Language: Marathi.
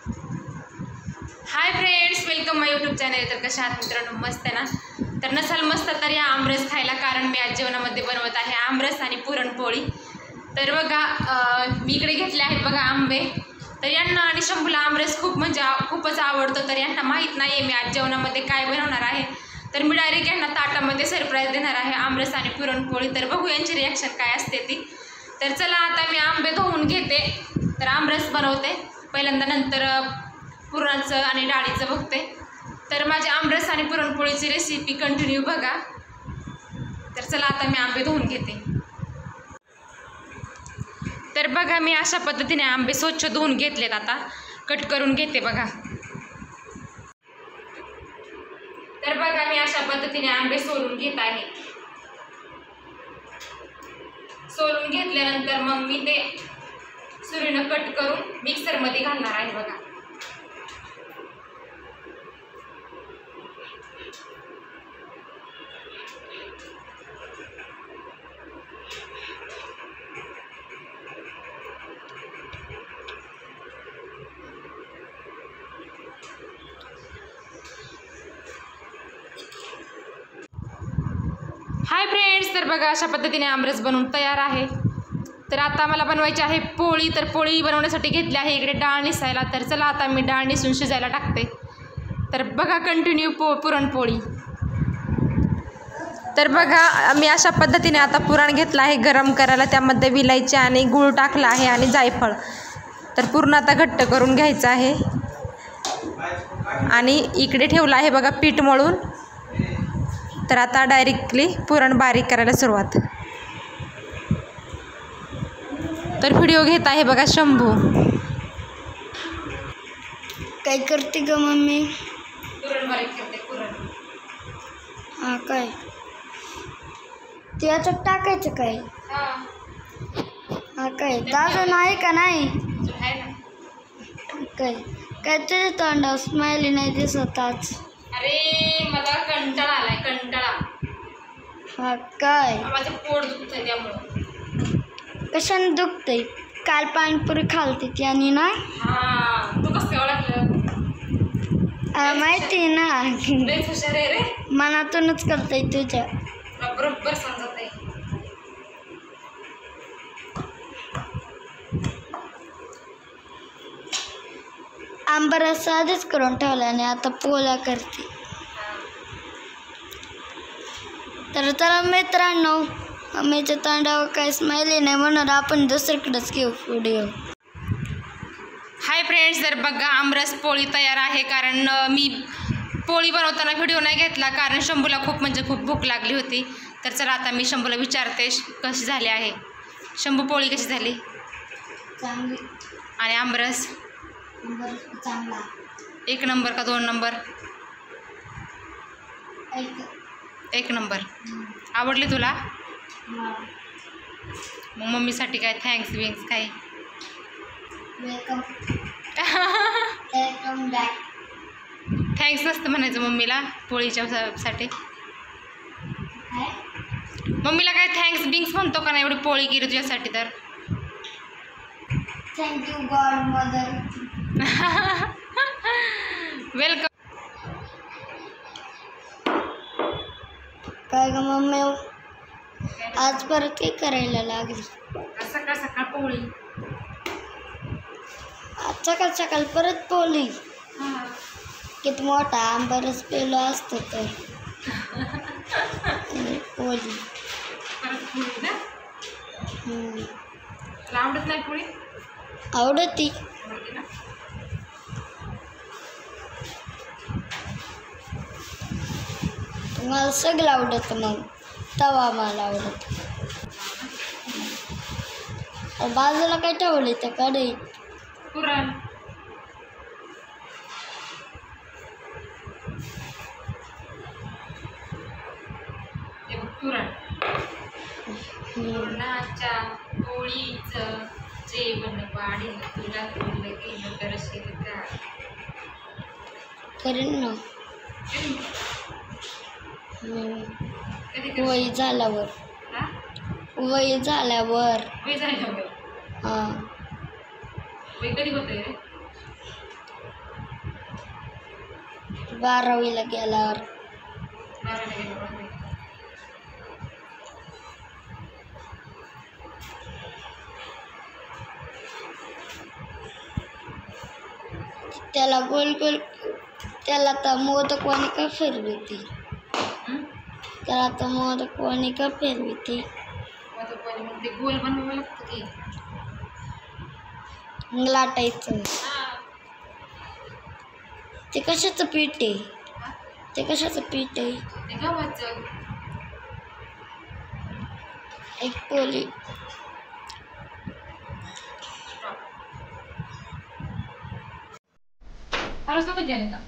हाय फ्रेंड्स, वेलकम माय यूट्यूब चॅनल. तर कशा आहात मित्रांनो? मस्त आहे ना? तर नसाल मस्त तर या आमरस खायला, कारण मी आज जेवणामध्ये बनवत आहे आमरस आणि पुरणपोळी. तर बघा मी इकडे घेतले आहेत बघा आंबे. तर यांना आणि शंभूला आमरस खूपच आवडतो. तर यांना माहीत नाही आहे मी आज जेवणामध्ये काय बनवणार आहे. तर मी डायरेक्ट यांना ताटामध्ये सरप्राईज देणार आहे आमरस आणि पुरणपोळी. तर बघू यांची रिॲक्शन काय असते ती. तर चला आता मी आंबे धुवून घेते, तर आमरस बनवते पहिल्यांदा, नंतर पुरणाचं आणि डाळीचं बघते. तर माझी आमरस आणि पुरणपोळीची रेसिपी कंटिन्यू बघा. तर चला आता मी आंबे धुवून घेते. तर बघा मी अशा पद्धतीने आंबे स्वच्छ धुवून घेतलेत. आता कट करून घेते बघा. तर बघा मी अशा पद्धतीने आंबे सोलून घेत आहे. सोलून घेतल्यानंतर मग मी ते सुरीनं कट करून मिक्सरमध्ये घालणार आहे बघा. हाय फ्रेंड्स, तर बघा अशा पद्धतीने आमरस बनवून तयार आहे. तर आता मला बनवायची आहे पोळी. तर पोळी बनवण्यासाठी घेतली आहे इकडे डाळ निसायला. तर चला आता मी डाळ निसून शिजायला टाकते. तर बघा कंटिन्यू पुरणपोळी. तर बघा मी अशा पद्धतीने आता पुरण घेतलं आहे गरम करायला. त्यामध्ये विलायची आणि गूळ टाकला आहे आणि जायफळ. तर पूर्ण आता घट्ट करून घ्यायचं आहे. आणि इकडे ठेवलं आहे बघा पीठ मळून. तर आता डायरेक्टली पुरण बारीक करायला सुरुवात. तर व्हिडिओ घेत आहे बघा शंभू. काय करते ग मम्मी? पुरण बारीक करते पुरण. हा काय ते याच्यात टाकायचं काय? हा काय दादा नाही का? नाही काय काय तुझ्या तोंडावर स्माइली नाही दिसत आज. अरे मला कंटाळा आलाय, कंटाळा. हा काय माझं पोट दुखतंय त्यामुळं. कशाने दुखतंय? काल पाणीपुरी खालती त्याने ना. हा तू कसं ओळखलं? माहिती आहे ना. लयच हुशार आहे रे. मनातूनच करताय तुझ्या. बरोबर समजत आहे. आंबरस आधीच करून ठेवला आणि आता पोळ्या करते. तर चला मित्रांनो, आम्हीच्या तोंडावर काही स्माइली नाही म्हणून आपण दुसरीकडेच घेऊ व्हिडिओ. हाय फ्रेंड्स, तर बघा आमरस पोळी तयार आहे. कारण मी पोळी बनवताना व्हिडिओ नाही घेतला, कारण शंभूला खूप भूक लागली होती. तर चला आता मी शंभूला विचारते कशी झाली आहे. शंभू पोळी कशी झाली? चांगली. आणि आमरस चांगला. 1 नंबर का 2 नंबर? 1 नंबर. आवडली तुला? मग मम्मीसाठी काय थँक्स बिंक्स काय? वेलकम. Welcome back. थँक्स नसतं म्हणायचं मम्मीला पोळीच्या साठी. मम्मीला काय थँक्स बिंक्स म्हणतो का नाही? एवढी पोळी केली तुझ्यासाठी तर. Thank you God mother. वेलकम. काय ग मम्मी, आज परत काय करायला लागली? सकाळ सकाळ पोळी. आज सकाळ सकाळ परत पोळी. किती मोठा आंबरस पेलो असतो तर पोळी. परत पोळी ना? तुला आवडत नाही पोळी? आवडती. मला सगळं आवडतं. मग तवा मला आवडत. बाजूला काय ठेवले त्या कढईत? पुरण. पुरण. पुरणाच्या पोळीचं जेवण वाढेल तुला, तुला गेलं करशील का? करेन ना. वय झाल्यावर. वय झाल्यावर. वय झाल्यावर. हां. वय कधी होतंय रे? 12वीला गेल्यावर. 12वीला गेल्यावर होय. त्याला गोल गोल त्याला तर मोदकवाणी का फिरविते. हं? त्याला तर मोदकवाणी का फिरविते. मग ते गोल बनवावं लागतं की. मग लाटायचं. ते कशाचं पीठ आहे. ते कशाचं पीठ आहे. ते गव्हाचं. एक पोळी. harus apa jadi tak?